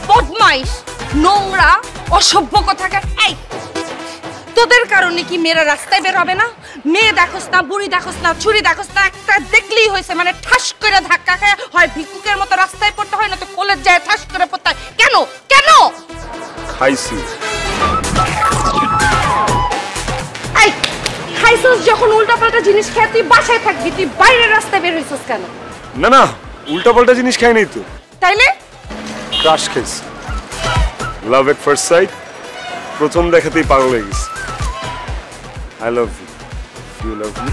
বদমাইশ নোংরা অসভ্য কথাকার। এই তোদের কারণে কি মেয়েরা রাস্তায় বের হবে না? মেয়ে দেখোস না, বুড়ি দেখোস না, ছুরি দেখোস না, একটা দেখলেই হয়েছে মানে ঠাস করে ধাক্কা খায় হয় ভিক্ষুকের মতো রাস্তায় পড়তে হয়, না তো কলেজ যায় ঠাস করে পড়তে হয়। কেন কেন? খাইছি। এই খাইছস যখন উল্টাপাল্টা জিনিস খেয়ে তুই বাসায় থাকবি, তুই বাইরের রাস্তায় বের হইছস কেন? না না, উল্টাপাল্টা জিনিস খাই নাই তো। তাইলে ক্রাশ খাইছি। লাভ এট ফার্স্ট সাইট, প্রথম দেখাতেই পাগল হয়ে গেছি। I love you, you love me.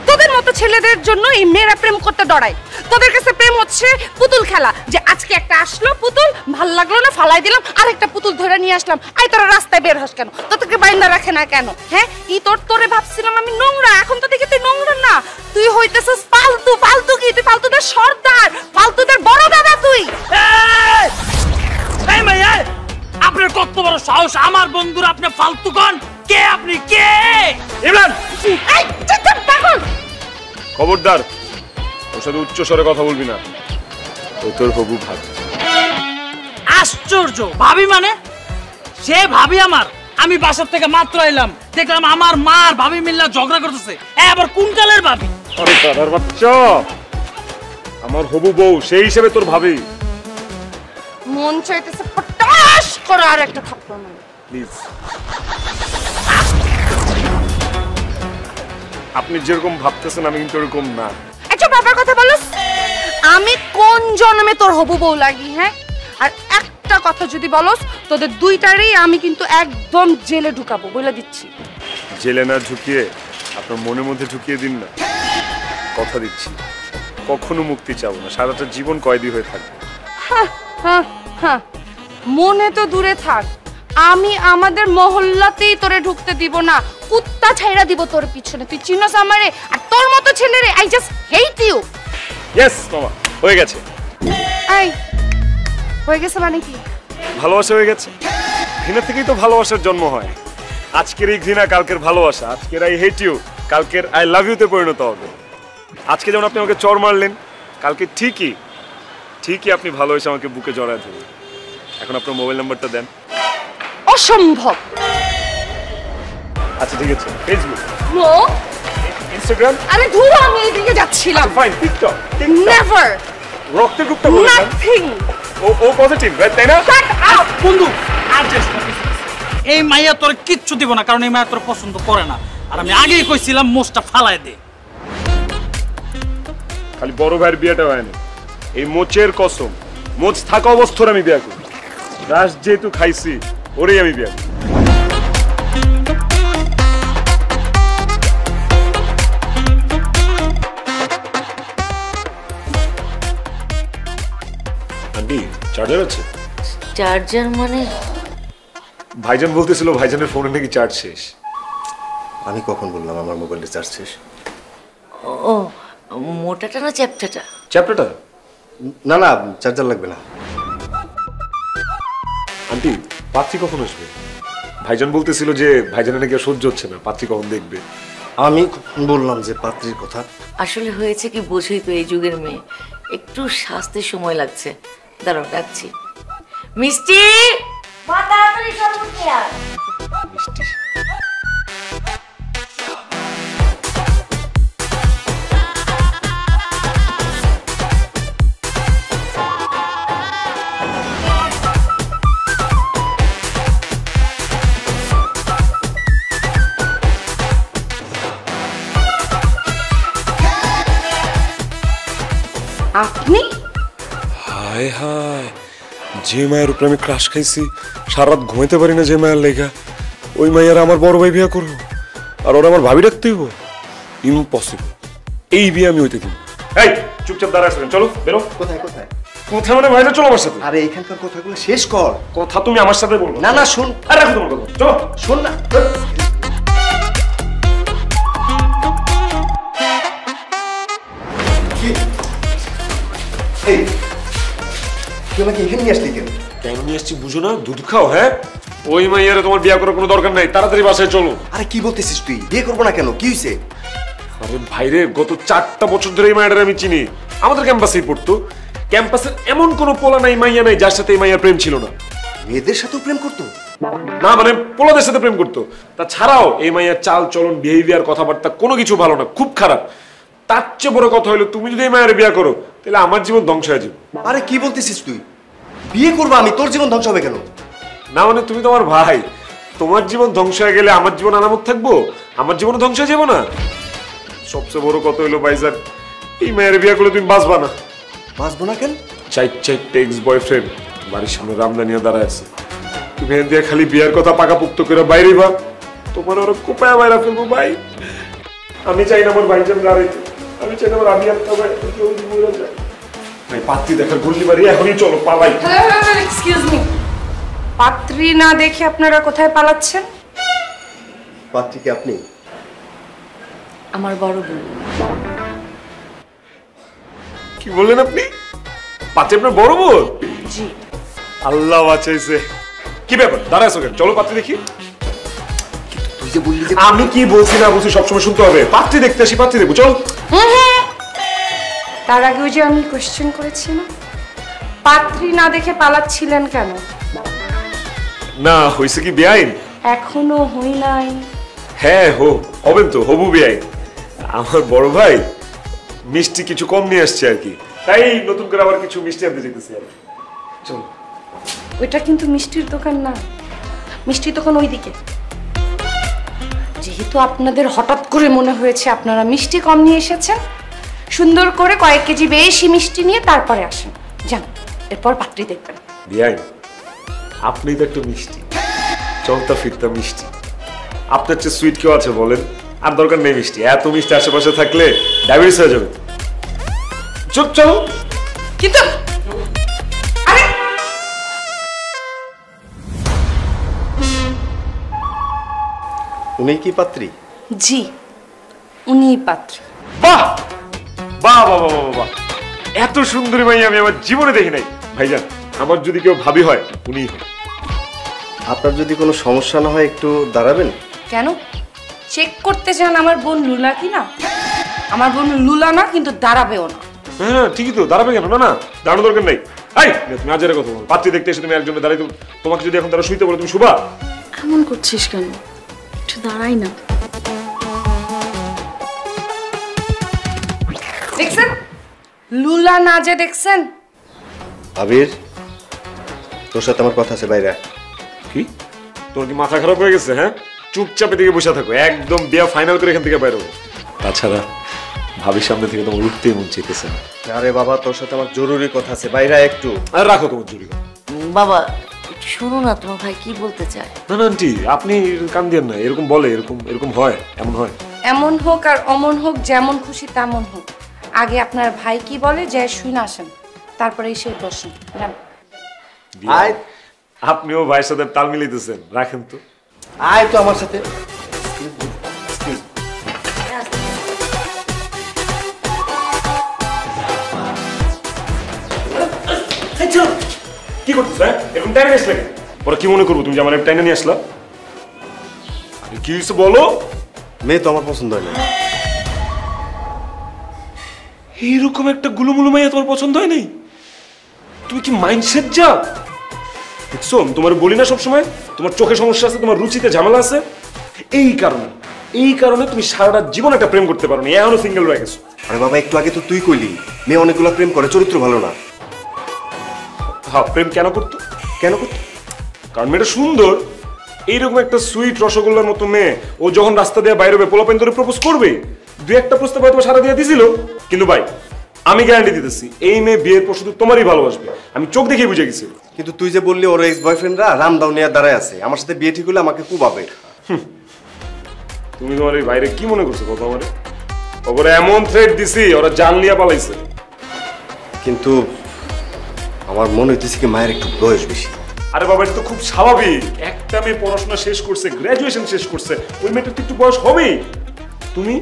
তোদের মতো ছেলেদের জন্য এই মেয়েরা প্রেম করতে ডরায়। তোদের কাছে প্রেম হচ্ছে পুতুল খেলা, যে আজকে একটা আসলো পুতুল, ভাল লাগলো না ফালাই দিলাম, আরেকটা পুতুল ধরে নিয়ে আসলাম। আই তোরা রাস্তায় বের হস কেন? তোদেরকে বাইন্দা রাখে না কেন? হ্যাঁ, ই তোরে ভাবছিলাম আমি নোংরা, এখন তো দেখি তুই নোংরা না, তুই হইতেছিস ফালতু। ফালতু কি? তুই ফালতুদের সর্দার, ফালতুদের বড় দাদা তুই। এই মাইয়া, আপনার কত বড় সাহস আমার বন্ধুর আপনি ফালতু কোন? কে আপনি? কে? ইমরান, এই চুপ পাগল। খবরদার ওর সাথে উচ্চ স্বরে কথা বলবি না, ও তোর হবু ভাবি। আশ্চর্য, ভাবি মানে? সে ভাবি আমার? আমি বাসার থেকে মাত্র এলাম, দেখলাম আমার মা আর ভাবি মিল্লা ঝগড়া করতেছে। আবার কোন কালের ভাবি? আরে দাদার বাচ্চা, আমার হবু বউ, সেই হিসেবে তোর ভাবি। মন চাইতেছে পটাশ করে আর একটা থাপ্পড় মারো প্লিজ। আপনি যেরকম ভাবতেছেন আমি কিন্তু এরকম না। আচ্ছা বাবার কথা বলস, আমি কোন জন্মে তোর হবু বউ লাগি? হ্যাঁ, আর একটা কথা যদি বলস, তোদের দুইটারই আমি কিন্তু একদম জেলে ঢুকাবো বলে দিচ্ছি। জেলে না ঢুকিয়ে আপনার মনের মধ্যে ঢুকিয়ে দিন না, কথা দিচ্ছি কখনো মুক্তি চাবো না, সারাটা জীবন কয়েদি হয়ে থাকবে। হ্যাঁ হ্যাঁ হ্যাঁ, মনে তো দূরে থাক, আমি আমাদের মহল্লাতেই তোরে ঢুকতে দিব না, কুত্তা ছাইরা দিব তোর পিছনে। তুই চিনস আমারে? আর তোর মতো ছেলেরে I just hate you. Yes মামা, হয়ে গেছে। এই হয়ে গেছে মানে কি? ভালোবাসা হয়ে গেছে। ঘৃণা থেকেই তো ভালোবাসার জন্ম হয়। আজকের এই ঘৃণা কালকের ভালোবাসা, আজকের আই হেট ইউ কালকের আই লাভ ইউতে পরিণত হবে। আজকে যেমন আপনি আমাকে চড় মারলেন, কালকে ঠিকই আপনি ভালোবেসে আমাকে বুকে জড়ায় ধরবেন। এখন আপনার মোবাইল নাম্বারটা দেন। অসম্ভব। আচ্ছা ঠিক আছে, ফেসবুক, নো, ইনস্টাগ্রাম। আরে ধুর, আমি এইদিকে যাচ্ছিলাম। Fine, TikTok. নেভার, রক্তের গ্রুপটা বলেন। নাথিং। ও পজিটিভ, রাইট? তাই না? শাট আপ বন্ধু। আর এই মাইয়া তোর কিচ্ছু দিব না, কারণ এই মাইয়া তোর পছন্দ করে না। আর আমি আগেই কইছিলাম মোষটা ফালাই দে। খালি বড় ভাইয়ের বিয়েটা হয় না, এই মোচের কসম, মোচ থাকা অবস্থায় আমি বিয়ে করি। রাস যেহেতু খাইছি, ওরেই আমি বিয়ে করি। আন্টি, চার্জার আছে? চার্জার মানে? ভাইজান বলতেছিল ভাইজানের ফোনে নাকি চার্জ শেষ। আমি কখন বললাম আমার মোবাইলের চার্জ শেষ? ও, মোটাটা না চ্যাপ্টাটা? চ্যাপ্টারটা? না না, চার্জার লাগবে না। আন্টি, পাত্রী কখন আসবে? ভাইজান বলতেছিল যে ভাইজানের নাকি সহ্য হচ্ছে না, পাত্রী কখন দেখবে। আমি বললাম যে পাত্রীর কথা। আসলে হয়েছে কি, বোঝই তো এই যুগের মেয়ে, একটু সাজতে সময় লাগছে। দাঁড়াও, ডাকছি। মিষ্টি, মা তাড়াতাড়ি শরবত নিয়ে আয়। মিষ্টি। আপনি? হায় হায়, যে মায়ের উপরে আমি ক্রাশ খাইছি, সারা রাত ঘুমাইতে পারি না যে মায়ের লেগা, ওই মায়ের আমার বড় ভাই বিয়ে করবো আর ওরা আমার ভাবি রাখতে হইব? ইম্পসিবল, এই বিয়ে আমি হইতে দিব। এই চুপচাপ দাঁড়া আছেন, চলো বেরো। কোথায় কোথায়? কোথায় মানে ভাইরা, চলো আমার সাথে। আরে এখানকার কথাগুলো শেষ কর। কথা তুমি আমার সাথে বলবো না না, শোন। আরে রাখো তোমার কথা, চলো। শোন না। এই তুই আমাকে এখানে নিয়ে আসলি কেন? কেন নিয়ে আসছি বুঝো না? দুধ খাও। হ্যাঁ, ওই মাইয়ারে তোমার বিয়ে করার কোনো দরকার নাই, তাড়াতাড়ি বাসায় চলো। আরে কি বলতেছিস তুই? বিয়ে করবো না কেন? কি হয়েছে? আরে ভাইরে, গত 4টা বছর ধরে এই মায়ের আমি চিনি, আমাদের ক্যাম্পাসেই পড়তো। ক্যাম্পাসের এমন কোনো পোলা নাই, মাইয়া নাই যার সাথে এই মাইয়ার প্রেম ছিল না। মেয়েদের সাথেও প্রেম করতো? না মানে পোলাদের সাথে প্রেম করতো। তাছাড়াও এই মাইয়ার চাল চলন, বিহেভিয়ার, কথাবার্তা কোনো কিছু ভালো না, খুব খারাপ। তার চেয়ে বড় কথা হলো তুমি যদি এই মায়ের বিয়ে করো তাহলে আমার জীবন ধ্বংস হয়ে যাবে। আরে কি বলতেছিস তুই? বিয়ে করবো আমি, তোর জীবন ধ্বংস হবে কেন? না মানে তুমি তো আমার ভাই, তোমার জীবন ধ্বংস হয়ে গেলে আমার জীবন আলামত থাকবো? আমার জীবন ধ্বংস হয়ে যাবো না? সবচেয়ে বড় কথা হলো ভাইজান, এই মায়ের বিয়ে করলে তুমি বাঁচবা না। বাঁচবো না কেন? চারটে এক্স বয়ফ্রেন্ড বাড়ির সামনে রামদানিয়া দাঁড়ায় আছে। তুমি এখান দিয়ে খালি বিয়ার কথা পাকাপুক্ত করে বাইরে বা তোমার ওরা কোপায় বাইরা ফেলবো ভাই। আমি চাই না আমার ভাইজান দাঁড়াইতে, আমি চাই না আমার আমি একটা ভাই জলদি মরে যায়। ভাই পাত্রী দেখার গুল্লি বাড়ি, এখনই চলো পালাই। এক্সকিউজ মি, পাত্রী না দেখে আপনারা কোথায় পালাচ্ছেন? পাত্রী কি আপনি? আমার বড় বোন। কি বললেন আপনি? পাত্রী আপনার বড় বোন? জি। আল্লাহ বাঁচাইছে। কি ব্যাপার দাঁড়াইছো কেন? চলো পাত্রী দেখি। তুই যে বললি যে আমি কি বলছি না বলছি সবসময় শুনতে হবে? পাত্রী দেখতে আসি, পাত্রী দেখবো, চল। তার আগেও যে আমি কোশ্চেন করেছি না, পাত্রী না দেখে পালাচ্ছিলেন কেন? না হইছে কি বেআইন? এখনো হই নাই। হ্যাঁ হবেন তো, হবু বেআইন। আমার বড় ভাই মিষ্টি কিছু কম নিয়ে আসছে আর কি, তাই নতুন করে আবার কিছু মিষ্টি আনতে যেতেছি আর কি। চল। ওইটা কিন্তু মিষ্টির দোকান না, মিষ্টির দোকান ওইদিকে। যেহেতু আপনাদের হঠাৎ করে মনে হয়েছে আপনারা মিষ্টি কম নিয়ে এসেছেন, সুন্দর করে কয়েক কেজি বেশি মিষ্টি নিয়ে তারপরে আসেন, যান, এরপর পাত্রী দেখবেন। বেআইন আপনি তো একটু মিষ্টি, চলতা ফিরতা মিষ্টি। আপনার চেয়ে সুইট কেউ আছে বলেন? আর দরকার নেই মিষ্টি, এত মিষ্টি আশেপাশে থাকলে ডায়াবেটিস হয়ে যাবে। চুপ চলো। কিন্তু আরে উনি কি পাত্রী? জি, উনিই পাত্রী। বাহ বাহ বাহ বাহ বাহ বাহ, এত সুন্দরী মাই আমি আমার জীবনে দেখি নাই। ভাইজান আমার যদি কেউ ভাবি হয় উনি। আপনার যদি কোনো সমস্যা না হয় একটু দাঁড়াবেন? কেন চেক করতে চান আমার বোন লুলা কি না? আমার বোন লুলা না, কিন্তু দাঁড়াবেও না। হ্যাঁ ঠিকই তো, দাঁড়াবে কেন? না না দাঁড়ানোর দরকার নেই। এই তুমি আজের কথা বলো, পাত্রী দেখতে এসে তুমি একজনে দাঁড়াইতে, তোমাকে যদি এখন তারা শুইতে বলো তুমি শুবা? এমন করছিস কেন? একটু দাঁড়াই না। দেখছেন লুলা না যে দেখছেন? আবির, তোর সাথে আমার কথা আছে, বাইরে। কি তোর কি মাথা খারাপ হয়ে গেছে? হ্যাঁ চুপচাপ এদিকে বসে থাকো, একদম বিয়া ফাইনাল করে এখান থেকে বাইরে হবো। তাছাড়া ভাবির সামনে থেকে তোমার উঠতেই মন চাইতেছে না। আরে বাবা, তোর সাথে আমার জরুরি কথা আছে, বাইরে একটু। আর রাখো তোমার জুড়ি। বাবা একটু শোনো না, তোমার ভাই কি বলতে চায়। না না আন্টি আপনি কান দিয়েন না, এরকম বলে, এরকম এরকম হয়, এমন হয়। এমন হোক আর অমন হোক, যেমন খুশি তেমন হোক, আগে আপনার ভাই কি বলে যে শুনে আসেন, তারপরে এসে বসেন। যান। আয়, আপনিও ভাইয়ের সাথে তাল মিলাইতেছেন, রাখেন তো। আয় তো আমার সাথে। কি করতেছ? এরকম টাইনে নিয়ে আসলে? ওরা কি মনে করবো তুমি যে আমার টাইনে নিয়ে আসলা? আরে কি হয়েছে বলো? মেয়ে তো আমার পছন্দ হয় না। এইরকম একটা গুলুমুলু মাইয়া তোমার পছন্দ হয় নাই? তুমি কি মাইন্ডসেট যা দেখছো? তোমার বলি না সবসময় তোমার চোখে সমস্যা আছে, তোমার রুচিতে ঝামেলা আছে। এই কারণে তুমি সারাটা জীবন একটা প্রেম করতে পারো না, এখনো সিঙ্গেল রয়ে গেছো। আরে বাবা, একটু আগে তো তুই কইলি মেয়ে অনেকগুলো প্রেম করে, চরিত্র ভালো না। হ্যাঁ প্রেম কেন করতো? কেন করতো? কারণ মেয়েটা সুন্দর। এইরকম একটা সুইট রসগোল্লার মতো মেয়ে, ও যখন রাস্তা দিয়ে বাইরে হবে পোলাপাইন ধরে প্রপোজ করবে, দু একটা প্রস্তাব হয়তো সারা দিয়ে দিছিল, কিন্তু ভাই আমি গ্যারান্টি দিতেছি এই মেয়ে বিয়ের পর শুধু তোমারই ভালোবাসবে, আমি চোখ দেখে বুঝে গেছি। কিন্তু তুই যে বললি ওর এক্স বয়ফ্রেন্ডরা রামদাও নিয়ে দাঁড়ায় আছে, আমার সাথে বিয়ে ঠিক হলে আমাকে কুবাবে। তুমি তোমার এই বাইরে কি মনে করছো কথা? আমারে ওরা এমন থ্রেট দিছি, ওরা জান লিয়া পালাইছে। কিন্তু আমার মনে হইতেছে কি মায়ের একটু বয়স বেশি। আরে বাবা এটা তো খুব স্বাভাবিক, একটা মেয়ে পড়াশোনা শেষ করছে, গ্রাজুয়েশন শেষ করছে, ওই মেয়েটার তো একটু বয়স হবেই। তুমি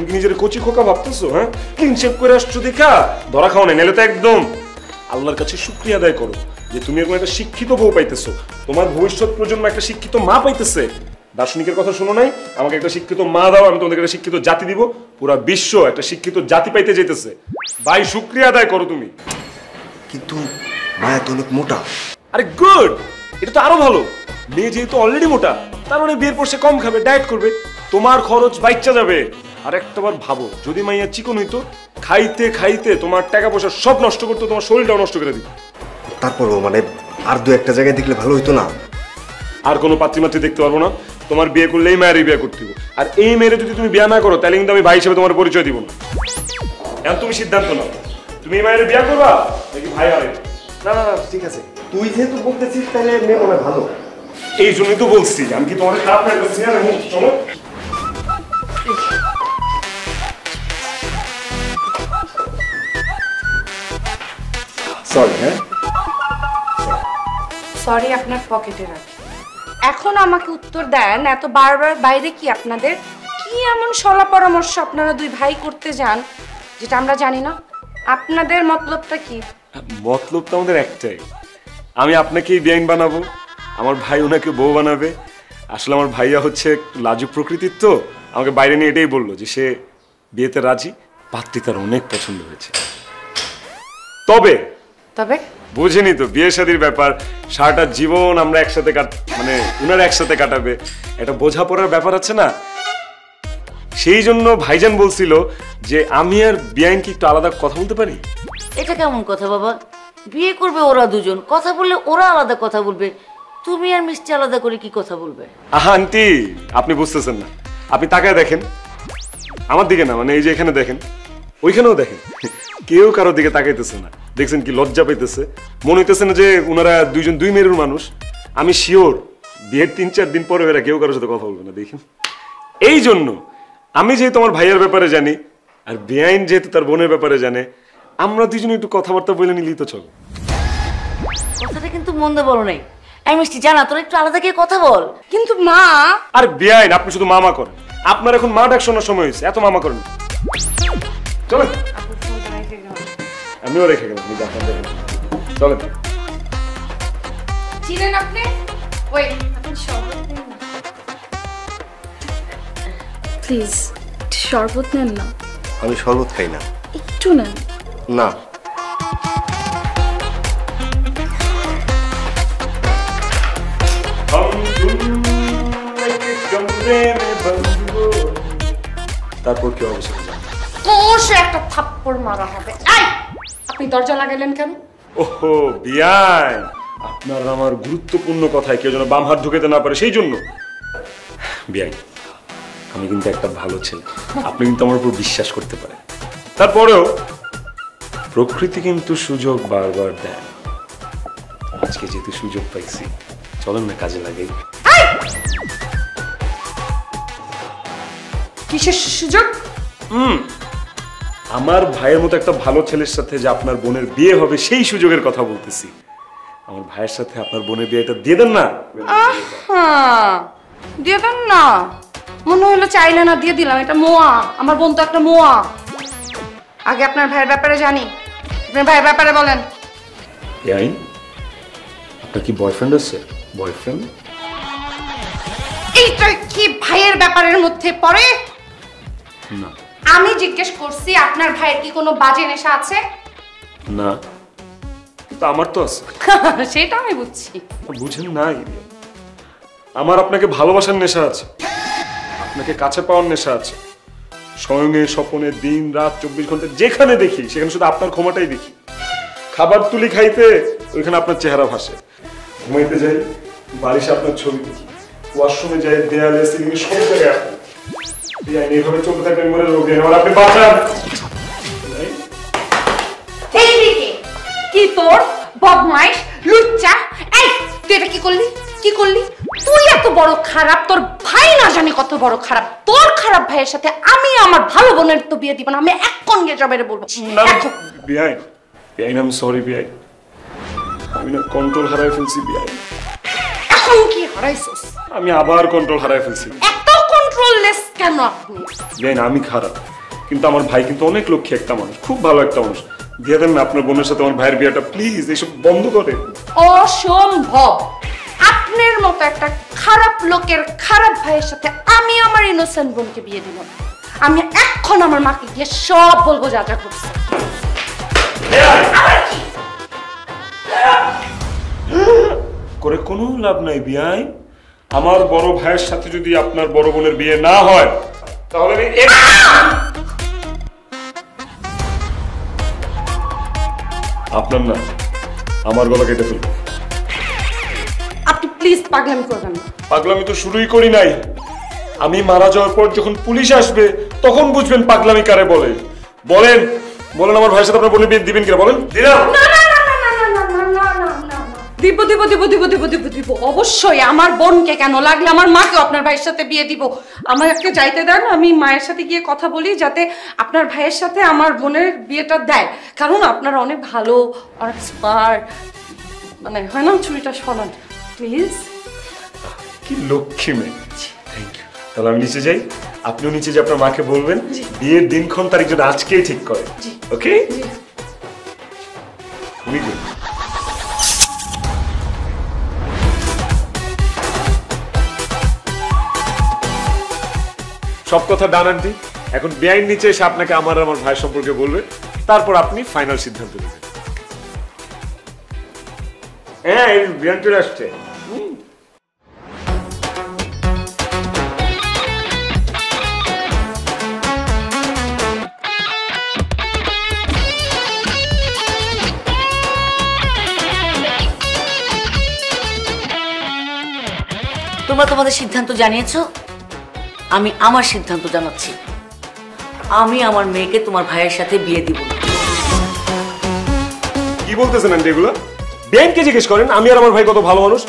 কি নিজের কচি খোকা ভাবতেছো? হ্যাঁ ক্লিন শেভ করে আসছো দেখা ধরা খাও না, নাহলে তো একদম আল্লাহর কাছে শুকরিয়া আদায় করো যে তুমি এরকম একটা শিক্ষিত বউ পাইতেছো, তোমার ভবিষ্যৎ প্রজন্ম একটা শিক্ষিত মা পাইতেছে। দার্শনিকের কথা শোনো নাই? আমাকে একটা শিক্ষিত মা দাও, আমি তোমাদের একটা শিক্ষিত জাতি দিব, পুরা বিশ্ব একটা শিক্ষিত জাতি পাইতে যেতেছে। ভাই শুকরিয়া আদায় করো তুমি। কিন্তু মায়া তো অনেক মোটা। আরে গুড, এটা তো আরো ভালো। মেয়ে যেহেতু অলরেডি মোটা, তার মানে বিয়ের পর সে কম খাবে, ডায়েট করবে, তোমার খরচ বাইচ্চা যাবে। আর একটাবার ভাবো, যদি মাইয়া চিকন হইতো, খাইতে খাইতে তোমার টাকা পয়সা সব নষ্ট করতো, তোমার শরীরটাও নষ্ট করে দিত। তারপরও মানে আর দু একটা জায়গায় দেখলে ভালো হইতো না? আর কোনো পাত্রী দেখতে পারবো না, তোমার বিয়ে করলে এই মেয়েরই বিয়ে করতে হবে। আর এই মেয়েরে যদি তুমি বিয়ে না করো, তাহলে কিন্তু আমি ভাই হিসেবে তোমার পরিচয় দিব না। এখন তুমি সিদ্ধান্ত নাও, তুমি এই মেয়ের বিয়ে করবা নাকি ভাই হবে? না না না, ঠিক আছে, তুই যেহেতু বলতেছিস তাহলে মেয়ে মনে হয় ভালো। এই জন্যই তো বলছি, আমি কি তোমার খারাপ না করছি? চলো। সরি। হ্যাঁ, সরি আপনার পকেটে রাখি। এখন আমাকে উত্তর দেন, এত বারবার বাইরে কি আপনাদের? কি এমন সলা পরামর্শ আপনারা দুই ভাই করতে যান যেটা আমরা জানি না? আপনাদের মতলবটা কি? মতলব তো আমাদের একটাই, আমি আপনাকেই বেআইন বানাবো, আমার ভাই ওনাকে বউ বানাবে। আসলে আমার ভাইয়া হচ্ছে লাজুক প্রকৃতির, তো আমাকে বাইরে নিয়ে এটাই বললো যে সে বিয়েতে রাজি, পাত্রী তার অনেক পছন্দ হয়েছে। তবে তবে বুঝিনি তো, বিয়ে শাদীর ব্যাপার, সারাটা জীবন আমরা একসাথে মানে ওনারা একসাথে কাটাবে, এটা বোঝাপড়ার ব্যাপার আছে না? সেই জন্য ভাইজান বলছিল যে আমি আর বেআইন কি একটু আলাদা কথা বলতে পারি। এটা কেমন কথা বাবা? বিয়ে করবে ওরা দুজন, কথা বললে ওরা আলাদা কথা বলবে, তুমি আর মিষ্টি আলাদা করে কি কথা বলবে? আহা আন্টি, আপনি বুঝতেছেন না, আপনি তাকায় দেখেন, আমার দিকে না, মানে এই যে এখানে দেখেন, ওইখানেও দেখেন, কেউ কারোর দিকে তাকাইতেছে না। দেখছেন কি লজ্জা পাইতেছে? মনে হইতেছে না যে ওনারা দুইজন দুই মেরুর মানুষ? আমি শিওর বিয়ের 3-4 দিন পরে এরা কেউ কারোর সাথে কথা বলবে না। দেখেন, এই জন্য আমি যেহেতু আমার ভাইয়ের ব্যাপারে জানি, আর বেআইন যেহেতু তার বোনের ব্যাপারে জানে, আমরা দুজনে একটু কথাবার্তা বলে নিলেই তো চলো। কথাটা কিন্তু মন্দ বলো নাই। এই মিষ্টি জানা, তোর একটু আলাদা গিয়ে কথা বল। কিন্তু মা। আর বেআইন, আপনি শুধু মামা করেন, আপনার এখন মা ডাক শোনার সময় হয়েছে, এত মামা করেন। চলেন, আমিও রেখে গেলাম, চলেন। ছিলেন আপনি? ওই প্লিজ শরবত নেন না। আমি শরবত খাই না। একটু নেন না। তারপর কি হবে? কষে একটা থাপ্পড় মারা হবে। এই, আপনি দরজা লাগাইলেন কেন? ওহো বিয়াই, আপনার আমার গুরুত্বপূর্ণ কথায় কেউ যেন বাম হাত ঢুকাতে না পারে, সেই জন্য। বিয়াই, আমি কিন্তু একটা ভালো ছেলে, আপনি কিন্তু আমার উপর বিশ্বাস করতে পারেন। তারপরেও প্রকৃতি কিন্তু সুযোগ বারবার দেয়। আজকে যেহেতু সুযোগ পাইছি, চলেন না কাজে লাগাই। কিসের সুযোগ? আমার ভাইয়ের মতো একটা ভালো ছেলের সাথে যে আপনার বোনের বিয়ে হবে, সেই সুযোগের কথা বলতেছি। আমার ভাইয়ের সাথে আপনার বোনের বিয়েটা দিয়ে দেন না। দিয়ে দেন না? মনে হলো চাইলে না দিয়ে দিলাম। এটা মোয়া, আমার বোন তো একটা মোয়া। আগে আপনার ভাইয়ের ব্যাপারে জানি, আপনার ভাইয়ের ব্যাপারে বলেন। আপনার কি বয়ফ্রেন্ড আছে? বয়ফ্রেন্ড? এইটা কি ভাইয়ের ব্যাপারের মধ্যে পড়ে? না। আমি জিজ্ঞেস করছি আপনার ভাইয়ের কি কোনো বাজে নেশা আছে? না, কিন্তু আমার তো আছে। সেটা আমি বুঝছি। বুঝেন নাই, আমার আপনাকে ভালোবাসার নেশা আছে, আপনাকে কাছে পাওয়ার নেশা আছে। স্বয়ংে স্বপনে দিন রাত 24 ঘন্টা যেখানে দেখি সেখানে শুধু আপনার ক্ষমাটাই দেখি। খাবার তুলি খাইতে, ওইখানে আপনার চেহারা ভাসে। ঘুমাইতে যাই, বালিশে আপনার ছবি দেখি। ওয়াশরুমে যাই, দেয়ালে সিলিংয়ে সব জায়গায় আপনি। এইভাবে চলতে থাকবেন, মনে রোগ আমার আপনি বাঁচান। এইদিকে কি তোর বদমাইশ লুচ্চা? এই তুই এটা কি করলি? কি করলি তুই? এত বড় খারাপ, তোর ভাই না জানি কত বড় খারাপ। তোর খারাপ ভাইয়ের সাথে আমি আমার ভালো বোনের তো বিয়ে দিব না। আমি এখন গিয়ে জবেরে বলবো। বিআইন, বিআইন, আমি সরি বিআইন, আমি না কন্ট্রোল হারাই ফেলছি বিআইন। এখন কি হারাইছস? আমি আবার কন্ট্রোল হারাই ফেলছি। এত কন্ট্রোললেস কেন আপনি? বিআইন, আমি খারাপ, কিন্তু আমার ভাই কিন্তু অনেক লক্ষ্মী একটা মানুষ, খুব ভালো একটা মানুষ। দিয়ে দেন না আপনার বোনের সাথে আমার ভাইয়ের বিয়েটা, প্লিজ। এইসব বন্ধ করে। অসম্ভব। আপনার মতো একটা খারাপ লোকের খারাপ ভাইয়ের সাথে আমি আমার ইনোসেন্ট বোনকে বিয়ে দিব না। আমি এখন আমার মাকে গিয়ে সব বলবো যা যা করছে। করে কোনো লাভ নাই বিয়াইন। আমার বড় ভাইয়ের সাথে যদি আপনার বড় বোনের বিয়ে না হয় তাহলে আমি আপনার না আমার গলা কেটে ফেলবো। আপনি প্লিজ পাগলামি করবেন না। পাগলামি তো শুরুই করি নাই। আমি মারা যাওয়ার পর যখন পুলিশ আসবে তখন বুঝবেন পাগলামি কারে বলে। বলেন বলেন আমার ভাইয়ের সাথে আপনার বোনের বিয়ে দিবেন কিনা বলেন। দিলাম। দিব দিব দিব দিব দিব দিব দিব অবশ্যই। আমার বোনকে কেন, লাগলে আমার মাকে আপনার ভাইয়ের সাথে বিয়ে দিব। আমাকে যাইতে দেন, আমি মায়ের সাথে গিয়ে কথা বলি যাতে আপনার ভাইয়ের সাথে আমার বোনের বিয়েটা দেয়। কারণ আপনারা অনেক ভালো, অনেক স্মার্ট, মানে হয় না ছুরিটা সরান প্লিজ। কি লক্ষ্মী মেয়ে। Thank you. তাহলে আমি নিচে যাই, আপনিও নিচে যে আপনার মাকে বলবেন বিয়ের দিনক্ষণ তারিখ যেন আজকেই ঠিক করে। ওকে? সব কথা ডান আন্টি। এখন বেআইন নিচে এসে আপনাকে আমার ভাই সম্পর্কে বলবে, তারপর আপনি ফাইনাল সিদ্ধান্ত নেবেন। হ্যাঁ এই বেআইন চলে আসছে। তোমরা তোমাদের সিদ্ধান্ত জানিয়েছো, আমি আমার সিদ্ধান্ত জানাচ্ছি। আমি আমার মেয়েকে তোমার ভাইয়ের সাথে বিয়ে দিব না। কি বলতেছেন আন্টি এগুলো? বেআইনকে জিজ্ঞেস করেন, আমি আর আমার ভাই কত ভালো মানুষ।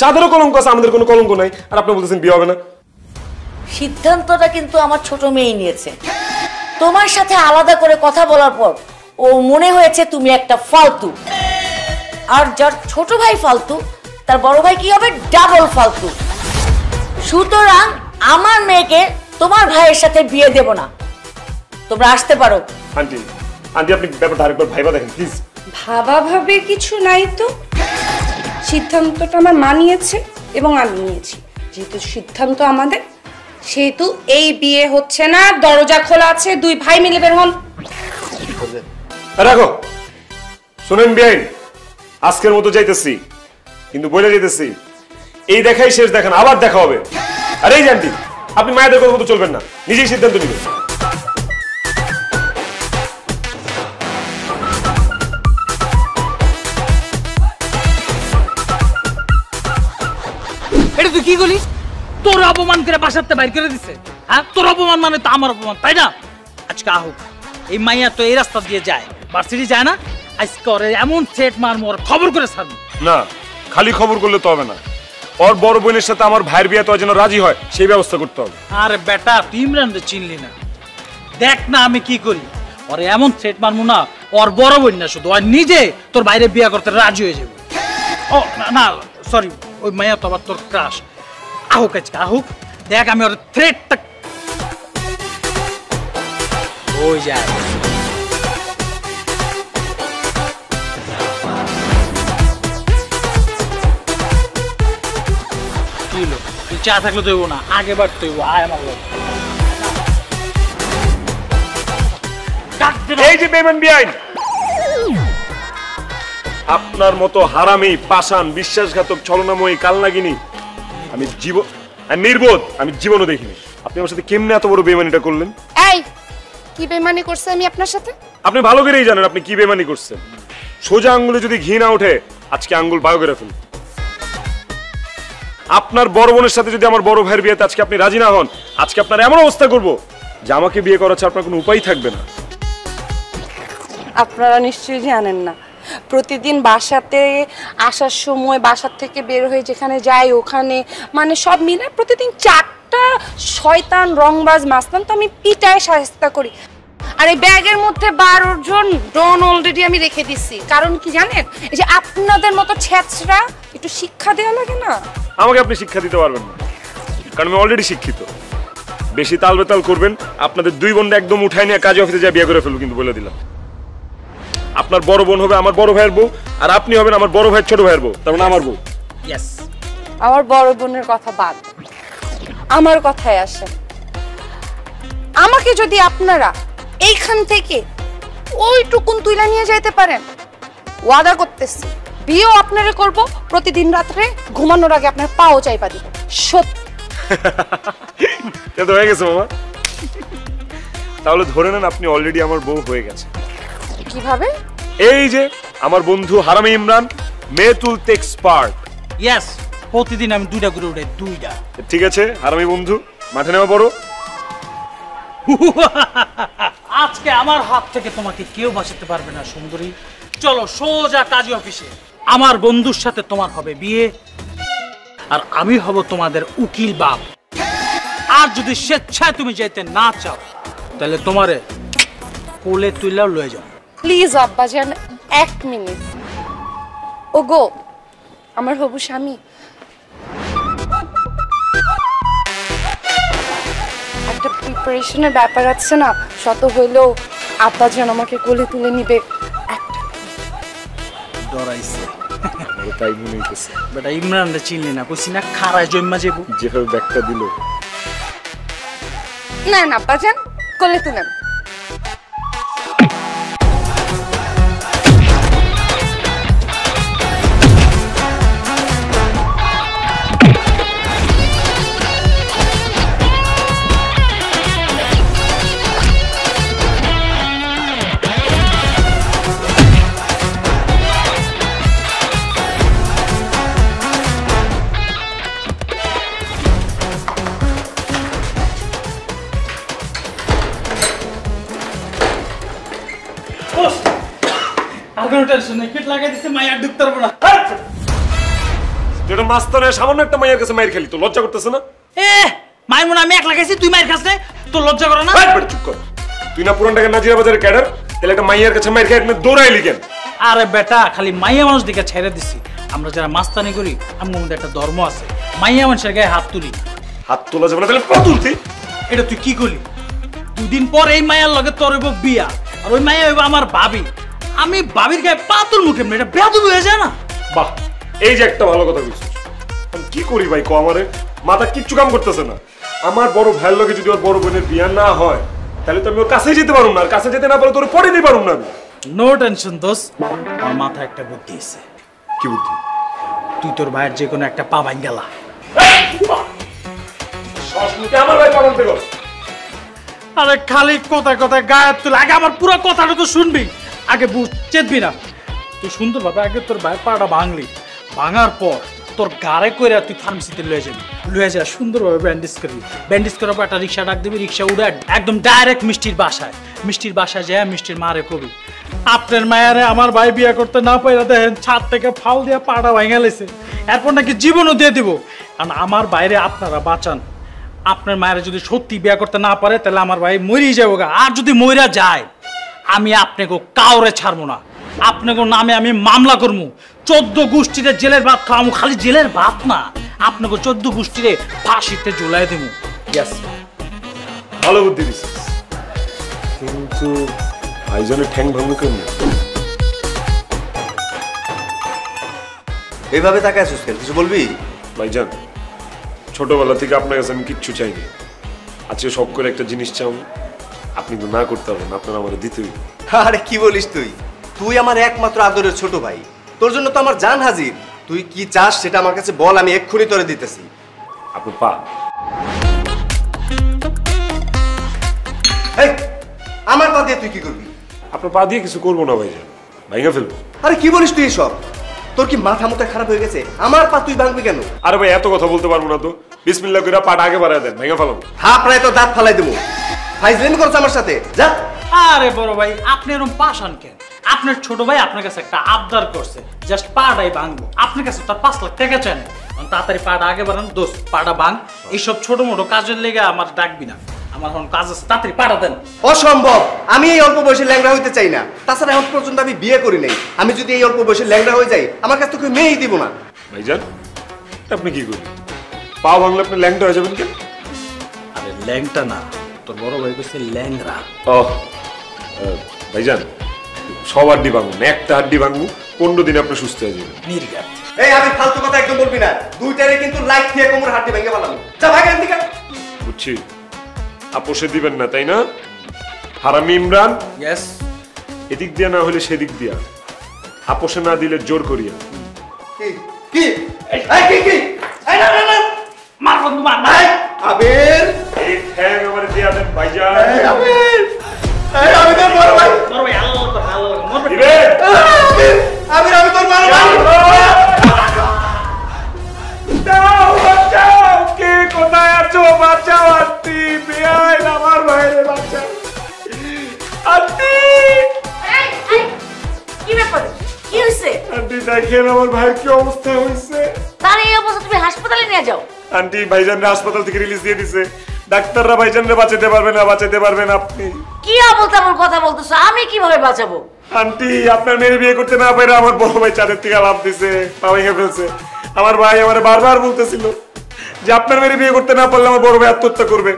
চাঁদেরও কলঙ্ক আছে, আমাদের কোনো কলঙ্ক নাই। আর আপনি বলতেছেন বিয়ে হবে না। সিদ্ধান্তটা কিন্তু আমার ছোট মেয়েই নিয়েছে। তোমার সাথে আলাদা করে কথা বলার পর ও মনে হয়েছে তুমি একটা ফালতু। আর যার ছোট ভাই ফালতু, তার বড় ভাই কি হবে? ডাবল ফালতু। সুতরাং আমার মেয়েকে তোমার ভাইয়ের সাথে বিয়ে দেব না। তোমরা আসতে পারো। আন্টি আন্টি আপনি ব্যাপারটা আরেকবার ভাইবা দেখেন প্লিজ। ভাবা ভাবে কিছু নাই তো, সিদ্ধান্তটা আমার মা নিয়েছে এবং আমি নিয়েছি। যেহেতু সিদ্ধান্ত আমাদের, সেহেতু এই বিয়ে হচ্ছে না। দরজা খোলা আছে, দুই ভাই মিলে বের হন। রাখো। শুনেন বেআইন, আজকের মতো যাইতেছি, কিন্তু বলে যেতেছি এই দেখাই শেষ দেখা না, আবার দেখা হবে। আর এই জানতি আপনি মায়েদের কথা মতো চলবেন না, নিজেই সিদ্ধান্ত নেবেন। এটা তুই কি বলিস? তোর অপমান করে বাসাতে বাইর করে দিছে। হ্যাঁ, তোর অপমান মানে তো আমার অপমান, তাই না? আজকে আহুক, এই মাইয়া তো এই রাস্তা দিয়ে যায়, ভার্সিটি যায় না। আজকে ওরে এমন সেট মারমু, ওর খবর করে ছাড়বো। না, খালি খবর করলে তো হবে না। ওর বড় বোনের সাথে আমার ভাইয়ের বিয়ে তো যেন রাজি হয়, সেই ব্যবস্থা করতে হবে। আরে বেটা, তুই ইমরানকে চিনলি না। দেখ না আমি কি করি। ওরে এমন সেট মারমু না, ওর বড় বোন না শুধু, আর নিজে তোর বাইরে বিয়ে করতে রাজি হয়ে যাবে। ও না সরি, ওই মাইয়া তো আবার তোর ক্রাশ। আহুক আজকে আহুক, দেখ আমি ওর থ্রেটটা ওই যায়। কি হলো? তুই চা থাকলে তো না, আগে বার তুই আয় আমার লোক। এই যে বেমান বেআইন, আপনার মতো হারামি, পাষাণ, বিশ্বাসঘাতক, ছলনাময়ী, কালনাগিনী আমি নির্বোধ আমি জীবনও দেখিনি। আপনি আমার সাথে কেমনে এত বড় বেমানিটা করলেন? এই কি বেমানি করছে আমি আপনার সাথে? আপনি ভালো করেই জানেন আপনি কি বেমানি করছেন। সোজা আঙ্গুলে যদি ঘি না ওঠে, আজকে আঙ্গুল বায়ো করে ফেলুন। আপনার বড় বোনের সাথে যদি আমার বড় ভাইয়ের বিয়েতে আজকে আপনি রাজি না হন, আজকে আপনার এমন অবস্থা করব যে আমাকে বিয়ে করা ছাড়া আপনার কোনো উপায় থাকবে না। আপনারা নিশ্চয়ই জানেন না, প্রতিদিন বাসাতে আসার সময় বাসার থেকে বের হয়ে যেখানে যাই ওখানে মানে সব মিলে প্রতিদিন 4টা শয়তান রংবাজ মাস্তান তো আমি পিটায় শায়েস্তা করি। আর এই ব্যাগের মধ্যে 12 জন ডন অলরেডি আমি রেখে দিচ্ছি। কারণ কি জানেন, এই যে আপনাদের মতো ছেঁচড়া একটু শিক্ষা দেওয়া লাগে না। আমাকে আপনি শিক্ষা দিতে পারবেন না, কারণ আমি অলরেডি শিক্ষিত। বেশি তালবেতাল করবেন, আপনাদের দুই বোনটা একদম উঠাই নিয়ে কাজে অফিসে যা বিয়ে করে ফেলবো। কিন্তু বলে দিলাম, আপনার বড় বোন হবে আমার বড় ভাইয়ের বউ, আর আপনি হবেন আমার বড় ভাইয়ের ছোট ভাইয়ের বউ, তার মানে আমার বউ। ইয়েস। আমার বড় বোনের কথা বাদ, আমার কথায় আসে। আমাকে যদি আপনারা এইখান থেকে ওইটুকুন তুইলা নিয়ে যাইতে পারেন, ওয়াদা করতেছি বিয়েও আপনারে করব, প্রতিদিন রাত্রে ঘুমানোর আগে আপনার পাও চাইপা দিব। সত্যি। এটা তো হয়ে গেছে মামা। তাহলে ধরে নেন আপনি অলরেডি আমার বউ হয়ে গেছে। কিভাবে? এই যে আমার বন্ধু হারামি ইমরান মেয়ে তুলতে এক্সপার্ট। ইয়েস, প্রতিদিন আমি 2টা করে উঠাই, 2টা। ঠিক আছে হারামি বন্ধু, মাঠে নেওয়া বড়। আজকে আমার হাত থেকে তোমাকে কেউ বাঁচাতে পারবে না সুন্দরী। চলো সোজা কাজী অফিসে। আমার বন্ধুর সাথে তোমার হবে বিয়ে, আর আমি হব তোমাদের উকিল বাপ। আর যদি স্বেচ্ছায় তুমি যেতে না চাও, তাহলে তোমারে কোলে তুইলাও লয়ে যাও। প্লিজ আব্বাজান, 1 মিনিট। ওগো আমার হবু স্বামী, একটা প্রিপারেশনের ব্যাপার আছে না, শত হইলেও আব্বাজান আমাকে কোলে তুলে নিবে। ডরাইছে তাই মনে হইতেছে। বেটা ইমরানরে চিনলি না, কইছি না খারায় জন্মা যাবো। যেভাবে ব্যাগটা দিল। না না আব্বাজান, কোলে তুলেন। যেটা মাস্তানের সামান্য একটা মাইয়ের কাছে মাইর খেলি তো লজ্জা করতেছে না? মাইমুন আমি একলা খাইছি, তুই মাইর খাস না, তোর লজ্জা করে না? চুপ কর। তুই না পুরান ঢাকার নাজিরা বাজারের ক্যাডার, তাহলে একটা মাইয়ের কাছে মাইর খেয়ে দৌড়াইলি কেন? আরে বেটা, খালি মাইয়া মানুষ দিকে ছেড়ে দিছি। আমরা যারা মাস্তানি করি, আমার মধ্যে একটা ধর্ম আছে, মাইয়া মানুষের গায়ে হাত তুলি। হাত তোলা যাবে না, তাহলে পা তুলতি। এটা তুই কি করলি? 2 দিন পর এই মাইয়ার লগে তোর হইব বিয়া, আর ওই মাইয়া হইব আমার ভাবি। আমি ভাবির গায়ে পা তুলবো কেমনে? এটা বেয়াদবি হয়ে যায় না? বাহ, এই যে একটা ভালো কথা বলছিস। আমি কি করি ভাই কো, আমারে মাথা কিচ্ছু কাম করতেছে না। আমার বড় ভাইয়ের লগে যদি ওর বড় বোনের বিয়া না হয়, তাহলে তো আমি ওর কাছে যেতে পারুম না, আর কাছে যেতে না পারলে তোর পড়ে দিতে পারুম না আমি। নো টেনশন দোস্ত, আমার মাথায় একটা বুদ্ধি আছে। কি বুদ্ধি? তুই তোর ভাইয়ের যে কোনো একটা পা ভাঙ গেলা। আমার ভাই পাগল থেকে। আরে খালি কথায় কথায় গায়ে তুলে, আগে আমার পুরো কথাটা তো শুনবি, আগে বুঝ চেতবি না। তুই সুন্দর ভাবে আগে তোর ভাইয়ের পাটা ভাঙলি, ভাঙার পর তোর গাড়ে করে তুই ফার্মেসিতে লয়ে যাবি, লয়ে যা সুন্দরভাবে ব্যান্ডেজ করবি। ব্যান্ডেজ করার পর একটা রিক্সা ডাক দিবি, রিক্সা উড়ে একদম ডাইরেক্ট মিষ্টির বাসায়। মিষ্টির বাসায় যায় মিষ্টির মারে কবি, আপনার মায়ারে আমার ভাই বিয়ে করতে না পাইরা দেখেন ছাদ থেকে ফাল দিয়ে পাটা ভাঙা লেছে, এরপর নাকি জীবনও দিয়ে দিব। কারণ আমার বাইরে আপনারা বাঁচান। আপনার মায়ের যদি সত্যি বিয়ে করতে না পারে, তাহলে আমার ভাই মরেই যাবো গা। আর যদি মইরা যায়, আমি আপনাকে কাউরে ছাড়বো না। আপনাকে নামে আমি মামলা করবো, 14 গোষ্ঠীরে জেলের ভাত খাওয়াবো। খালি জেলের ভাত না, আপনাকে 14 গোষ্ঠীরে ফাঁসিতে ঝুলাই দেবো। ইয়েস, ভালো বুদ্ধি দিছিস, কিন্তু ভাইজানের ঠ্যাং ভাঙবে কেমন? এইভাবে তাকায় আছিস কেন? কিছু বলবি? ভাইজান, ছোটবেলা থেকে আপনার কাছে আমি কিচ্ছু চাইনি। আজকে সব করে একটা জিনিস চাও, আপনি তো না করতে পারবেন, আপনার আমার দিতে হইবে। আরে কি বলিস তুই? তুই আমার একমাত্র আদরের ছোট ভাই, তোর জন্য তো আমার জান হাজির। তুই কি চাস সেটা আমার কাছে বল, আমি এক্ষুনি তোরে দিতেছি। আপনার পা। এই, আমার পা দিয়ে তুই কি করবি? আপনার পা দিয়ে কিছু করবো না ভাইজান, ভাঙা ফেলবো। আরে কি বলিস তুই এসব? তোর কি মাথা মতো খারাপ হয়ে গেছে? আমার পা তুই ভাঙবি কেন? আরে ভাই এত কথা বলতে পারবো না তো, বিসমিল্লাহ কইরা পাটা আগে বাড়ায় দেন, ভেঙে ফেলাবো। হ্যাঁ, প্রায় তো দাঁত ফালাই দেবো। ফাইজলামি করছ আমার সাথে, যা। আরে বড় ভাই, আপনি এরকম পাশান কেন? আপনার ছোট ভাই আপনার কাছে একটা আবদার করছে, জাস্ট পাটাই ভাঙবো। আপনার কাছে তার 5 লাখ টাকা চান, তাড়াতাড়ি পাটা আগে বাড়ান দোস্ত, পাটা ভাঙ। এইসব ছোট মোটো কাজের লেগে আমার ডাকবি না, আমার এখন কাজ আছে, তাড়াতাড়ি পাটা দেন। অসম্ভব, আমি এই অল্প বয়সে ল্যাংড়া হইতে চাই না। তাছাড়া এখন পর্যন্ত আমি বিয়ে করি নাই। আমি যদি এই অল্প বয়সে ল্যাংড়া হয়ে যাই, আমার কাছে তো কেউ মেয়েই দিব না। ভাইজান, আপনি কি করবেন? পা ভাঙলে আপনি ল্যাংটা হয়ে যাবেন কেন? আরে ল্যাংটা না, তোর বড় ভাই কইছে ল্যাংরা। ও ভাইজান, সব হাড্ডি ভাঙবো না, একটা হাড্ডি ভাঙবো, 15 দিনে আপনি সুস্থ হয়ে যাবেন। নির্গাত। এই আমি ফালতু কথা একদম বলবি না। দুইটারে কিন্তু লাইট দিয়ে কোমর হাড্ডি ভেঙে ফেলাম। যা ভাগ এখান থেকে। বুঝছি, আপোষে দিবেন না তাই না? হারামি ইমরান, ইয়েস। এদিক দিয়া না হলে সেদিক দিয়া আপোষে না দিলে জোর করিয়া। কি কি এই কি কি এই না না না মার বন্ধু মার মার। আবির এই ঠ্যাং আমার দিয়া দেন ভাইজান। এই আবির এই আমি তোর বড় ভাই তোর ভাই আল্লাহ তো ভালো মরবে। দিবে আবির আমি তোর বড় ভাই। দাও বাঁচাও, কে কোথায় আছো? বাঁচাও আন্টি, বেআইন আমার ভাইরে বাঁচাও আন্টি। কি ব্যাপার, কি হয়েছে? আন্টি দেখেন আমার ভাইয়ের কি অবস্থা হয়েছে। তার এই অবস্থা, তুমি হাসপাতালে নিয়ে যাও। আন্টি ভাইজানরে হাসপাতাল থেকে রিলিজ দিয়ে দিছে, ডাক্তাররা ভাইজানরে বাঁচাতে পারবে না, বাঁচাতে পারবেন আপনি। কি আবল তাবল কথা বলতেছো, আমি কিভাবে বাঁচাবো? আন্টি আপনার মেয়ে বিয়ে করতে না পারে আমার বড় ভাই চাঁদের থেকে লাভ দিছে, পা ভেঙে ফেলছে। আমার ভাই আমার বারবার বলতেছিল যে আপনার মেয়ে বিয়ে করতে না পারলে আমার বড় ভাই আত্মহত্যা করবে।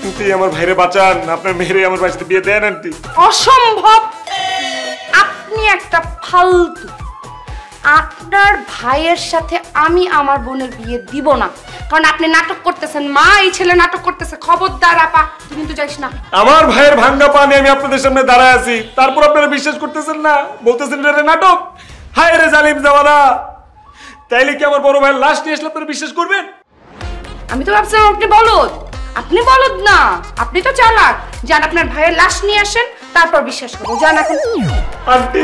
আন্টি আমার ভাইরে বাঁচান, আপনার মেয়েরে আমার ভাইয়ের সাথে বিয়ে দেন আন্টি। অসম্ভব, আপনি একটা ফালতু। আপনার ভাইয়ের সাথে আমি আমার বোনের বিয়ে দিব না, কারণ আপনি নাটক করতেছেন। মা, এই ছেলে নাটক করতেছে, খবরদার আপা তুই কিন্তু যাইস না। আমার ভাইয়ের ভাঙ্গা পানি আমি আপনাদের সামনে দাঁড়ায় আছি, তারপর আপনারা বিশ্বাস করতেছেন না, বলতেছেন এটা নাটক। হায় রে জালিম জামানা, তাইলে কি আমার বড় ভাইয়ের লাশ নিয়ে আসলে আপনারা বিশ্বাস করবেন? আমি তো ভাবছিলাম আপনি বলদ। আপনি বলদ না, আপনি তো চালাক। যান আপনার ভাইয়ের লাশ নিয়ে আসেন, তারপর বিশ্বাস করবো। যান এখন। আন্টি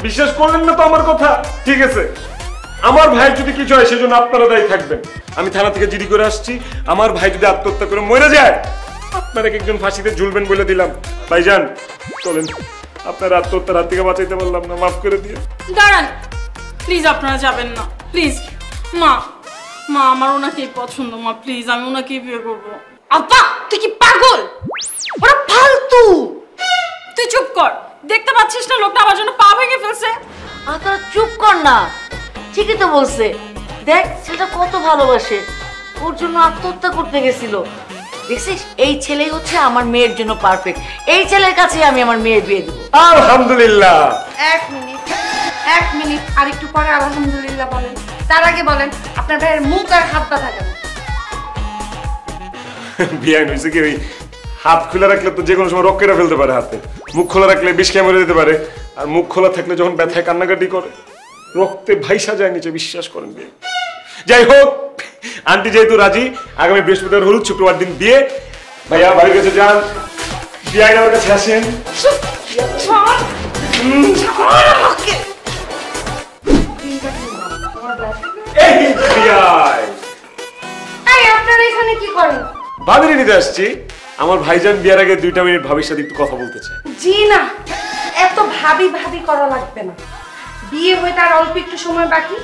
বিশ্বাস করলেন না তো আমার কথা? ঠিক আছে, আমার ভাই যদি কিছু হয় সেজন্য আপনারা দায়ী থাকবেন। আমি থানা থেকে জিডি করে আসছি, আমার ভাই যদি আত্মহত্যা করে মরে যায় আপনারা একজন ফাঁসিতে ঝুলবেন বলে দিলাম। ভাইজান চলেন, আপনার আত্মহত্যার হাত থেকে বাঁচাইতে পারলাম না, মাফ করে দিয়ে। দাঁড়ান প্লিজ, আপনারা যাবেন না প্লিজ। মা মা আমার ওনাকেই পছন্দ, মা প্লিজ আমি ওনাকেই বিয়ে করবো। আপা তুই কি পাগল? ওরা ফালতু। তুই চুপ কর, দেখতে পাচ্ছিস না লোকটা আমার জন্য পা ভেঙে ফেলছে। আর তোরা চুপ কর না, ঠিকই তো বলছে। দেখ ছেলেটা কত ভালোবাসে, ওর জন্য আত্মহত্যা করতে গেছিল। দেখছিস, এই ছেলেই হচ্ছে আমার মেয়ের জন্য পারফেক্ট। এই ছেলের কাছে আমি আমার মেয়ের বিয়ে দেবো। আলহামদুলিল্লাহ। এক মিনিট, আর একটু পরে আলহামদুলিল্লাহ বলেন। তার আগে বলেন আপনার ভাইয়ের মুখ আর হাত বাঁধা কেন? বিয়ান হয়েছে কি, ওই হাত খোলা রাখলে তো যে কোনো সময় রক্ত কেটে ফেলতে পারে হাতে, মুখ খোলা রাখলে বিষ খেয়ে মরে যেতে পারে। আর মুখ খোলা থাকলে যখন ব্যথায় কান্নাকাটি করে রক্তে ভাইসা যায় নিচে, বিশ্বাস করেন। বিয়ে যাই হোক, আন্টি যেহেতু রাজি, আগামী বৃহস্পতিবার হলুদ, শুক্রবার দিন বিয়ে। ভাইয়া বাড়ির কাছে যান, বিয়াই আমার কাছে আসেন। আপনারা এখানে কি করেন? ভাবিনি নিতে আসছি। আমার ভাইজান বিয়ার আগে 2 মিনিট ভাবির সাথে একটু কথা বলতে চাই। জি না, এত ভাবি করা লাগবে না। বিয়ে হইতে আর অল্প একটু সময় বাকি।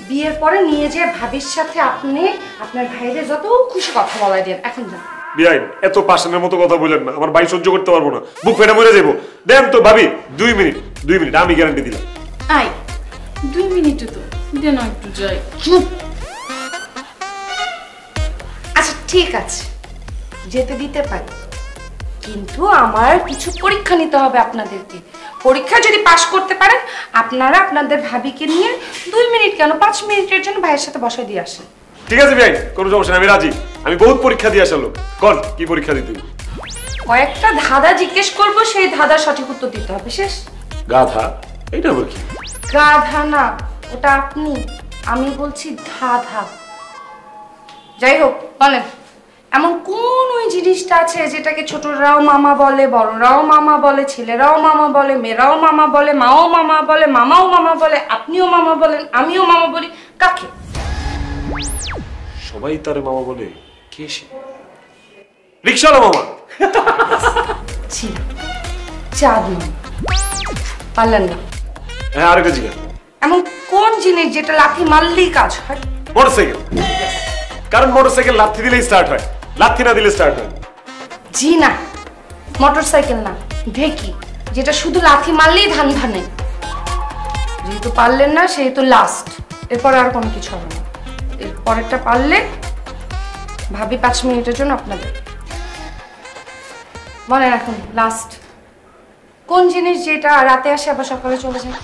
বিয়ের পরে নিয়ে যে ভাবির সাথে আপনি আপনার ভাইরে যত খুশি কথা বলাই দেন। এখন যান। বিয়াই এত পাশানের মতো কথা বলেন না, আমার ভাই সহ্য করতে পারবো না, বুক ফেটে মরে যাবো। দেন তো ভাবি 2 মিনিট আমি গ্যারান্টি দিলাম। আই 2 মিনিট তো দেন, একটু যাই। চুপ। আচ্ছা ঠিক আছে, যেতে দিতে পারি, কিন্তু আমার কিছু পরীক্ষা নিতে হবে আপনাদেরকে। পরীক্ষা যদি পাশ করতে পারেন, আপনারা আপনাদের ভাবিকে নিয়ে 2 মিনিট কেন 5 মিনিটের জন্য ভাইয়ের সাথে বসাই দিয়ে আসেন। ঠিক আছে ভাই, কোনো সমস্যা নেই, আমি রাজি। আমি বহুত পরীক্ষা দিয়ে আসার লোক। কোন কি পরীক্ষা দিতে? কয়েকটা ধাঁধা জিজ্ঞেস করবো, সেই ধাঁধার সঠিক উত্তর দিতে হবে। শেষ। গাধা? এটা আবার কি? গাধা না, ওটা আপনি। আমি বলছি ধাঁধা। যাই হোক, বলেন এমন কোন ওই জিনিসটা আছে যেটাকে ছোটরাও মামা বলে, বড়রাও মামা বলে, ছেলেরাও মামা বলে, মেয়েরাও মামা বলে, মাও মামা বলে, মামাও মামা বলে, আপনিও মামা বলেন, আমিও মামা বলি। কাকে? সবাই তারে মামা বলে। কে সে? রিকশাওয়ালা মামা। ছি, চাঁদ মামা। পারলেন না? হ্যাঁ, আরেকটা জিজ্ঞাসা। এমন কোন জিনিস যেটা লাথি মারলেই কাজ হয়? মোটরসাইকেল। কারণ মোটরসাইকেল লাথি দিলেই স্টার্ট হয়, লাথি না দিলে স্টার্ট হয়। জি না, মোটরসাইকেল না, ঢেকি, যেটা শুধু লাথি মারলেই ধান ধানে। যেহেতু পারলেন না, সেহেতু লাস্ট। এরপরে আর কোনো কিছু হবে না। এর পরেরটা পারলে ভাবি 5 মিনিটের জন্য আপনাদের। বলেন এখন লাস্ট কোন জিনিস যেটা রাতে আসে আবার সকালে চলে যায়?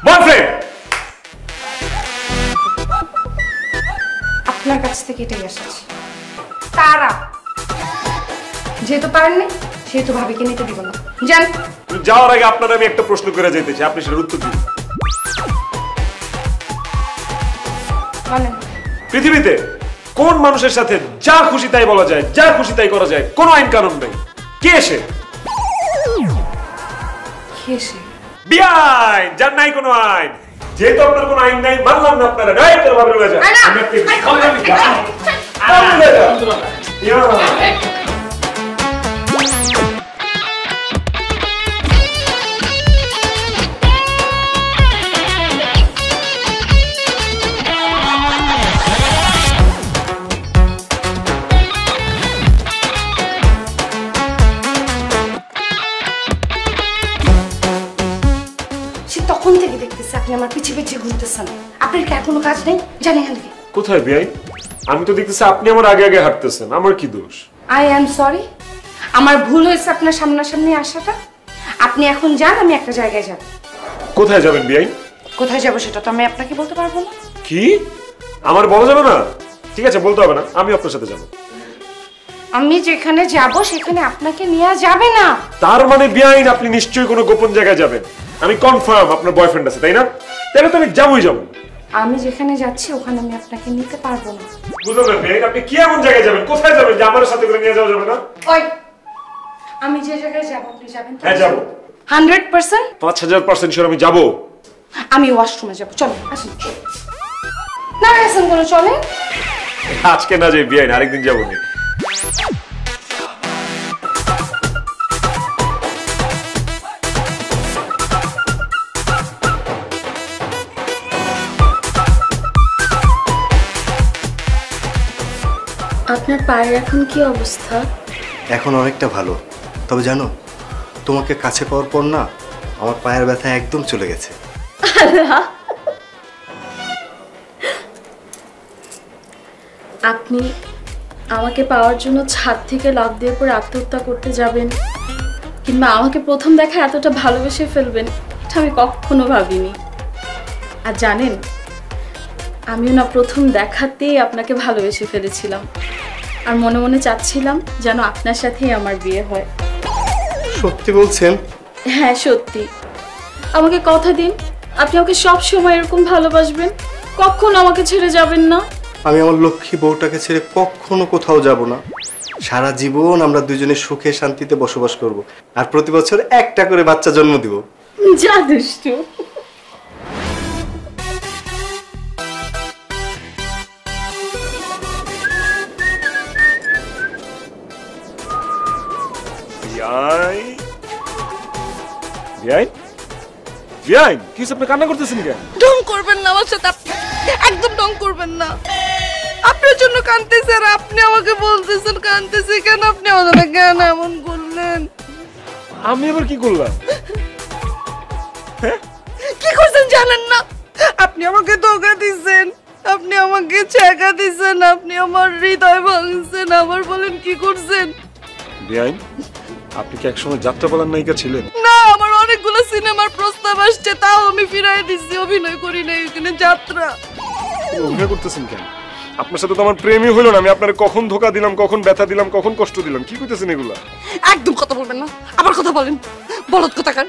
বয়ফ্রেন্ড। আপনার কাছ থেকে এটাই এসেছে। তারা যেহেতু পারেননি, সেহেতু ভাবিকে নিতে দিব না। যান। যাওয়ার আগে আপনার আমি একটা প্রশ্ন করে যেতে চাই, আপনি সেটার উত্তর দিন। বলেন। পৃথিবীতে কোন মানুষের সাথে যা খুশি তাই বলা যায়, যা খুশি তাই করা যায়, কোনো আইন কানুন নেই? কে সে? কে সে? বিআইন, যার নাই কোনো আইন। যেহেতু আপনার কোনো আইন নাই, মানলাম না আপনারা ডাইরেক্ট ভাবে বলে যায়। আমি আপনি তখন থেকে দেখতেছি আপনি আমার পিছে পিছে ঘুরতেছেন। আপনার কি আর কোনো কাজ নেই? জানি এখান থেকে। কোথায় বিআইন? আমি তো দেখতেছি আপনি আমার আগে আগে হাঁটতেছেন, আমার কি দোষ? আই এম সরি, আমার ভুল হয়েছে আপনার সামনাসামনি আসাটা। আপনি এখন যান, আমি একটা জায়গায় যাব। কোথায় যাবেন বিআইন? কোথায় যাব সেটা তো আমি আপনাকে বলতে পারবো না। কি? আমার বলা যাবে না? ঠিক আছে, বলতে হবে না, আমি আপনার সাথে যাব। আমি যেখানে যাব সেখানে আপনাকে নিয়ে যাবে না। তার মানে বিআইন আপনি নিশ্চয়ই কোনো গোপন জায়গায় যাবেন। আমি কনফার্ম আপনার বয়ফ্রেন্ড আছে, তাই না? তাহলে তো আমি যাবই যাব। আমি যেখানে যাচ্ছি ওখানে আমি আপনাকে নিতে পারবো না। বুঝলেন বিআইন? আপনি কি এমন জায়গায় যাবেন, কোথায় যাবেন যে আমার সাথে করে নিয়ে যাওয়া যাবে না? ওই, আমি যে জায়গায় যাব আপনি যাবেন তো? হ্যাঁ যাব। 100%? 5000% শিওর আমি যাব। আমি ওয়াশরুমে যাব, চলো আসুন। না আসেন কোনো, চলে। আজকে না যাই বিআইন, আরেকদিন যাবো না। আপনার পায়ের এখন কি অবস্থা? এখন অনেকটা ভালো, তবে জানো তোমাকে কাছে পাওয়ার পর না আমার পায়ের ব্যথা একদম চলে গেছে। আপনি আমাকে পাওয়ার জন্য ছাদ থেকে লাফ দিয়ে পড়ে আত্মহত্যা করতে যাবেন, কিংবা আমাকে প্রথম দেখা এতটা ভালোবেসে ফেলবেন, এটা আমি কখনো ভাবিনি। আর জানেন, আমিও না প্রথম দেখাতেই আপনাকে ভালোবেসে ফেলেছিলাম, আর মনে মনে চাচ্ছিলাম যেন আপনার সাথেই আমার বিয়ে হয়। সত্যি বলছেন? হ্যাঁ সত্যি। আমাকে কথা দিন, আপনি আমাকে সব সময় এরকম ভালোবাসবেন, কখনো আমাকে ছেড়ে যাবেন না। আমি আমার লক্ষ্মী বউটাকে ছেড়ে কখনো কোথাও যাব না। সারা জীবন আমরা দুজনে সুখে শান্তিতে বসবাস করব, আর প্রতি বছর একটা করে বাচ্চা জন্ম দিব। যা দুষ্টু। বিআইন, বিআইন, বিআইন, কি হচ্ছে? আপনি কান্না করতেছেন কেন? ঢং করবেন না আমার সাথে, একদম ঢং করবেন না। আপনার জন্য কাঁদতেছি আর আপনি আমাকে বলতেছেন কাঁদতেছি কেন? আপনি আমাদের কেন এমন করলেন? আমি আবার কি করলাম? কি করছেন জানেন না? আপনি আমাকে ধোঁকা দিচ্ছেন, আপনি আমাকে ছেঁকা দিচ্ছেন, আপনি আমার হৃদয় ভাঙছেন। আবার বলেন কি করছেন? বিআইন, আপনি কি একসময় যাত্রাপালার নায়িকা ছিলেন? না, আমার অনেকগুলো সিনেমার প্রস্তাব আসছে, তাও আমি ফিরাই দিচ্ছি। অভিনয় করি না এখানে, যাত্রা। অভিনয় করতেছেন কেন? আপনার সাথে তো আমার প্রেমই হলো না। আমি আপনার কখন ধোকা দিলাম, কখন ব্যথা দিলাম, কখন কষ্ট দিলাম, কি করতেছেন এগুলা? একদম কথা বলবেন না, আবার কথা বলেন। বলদ কোথাকার।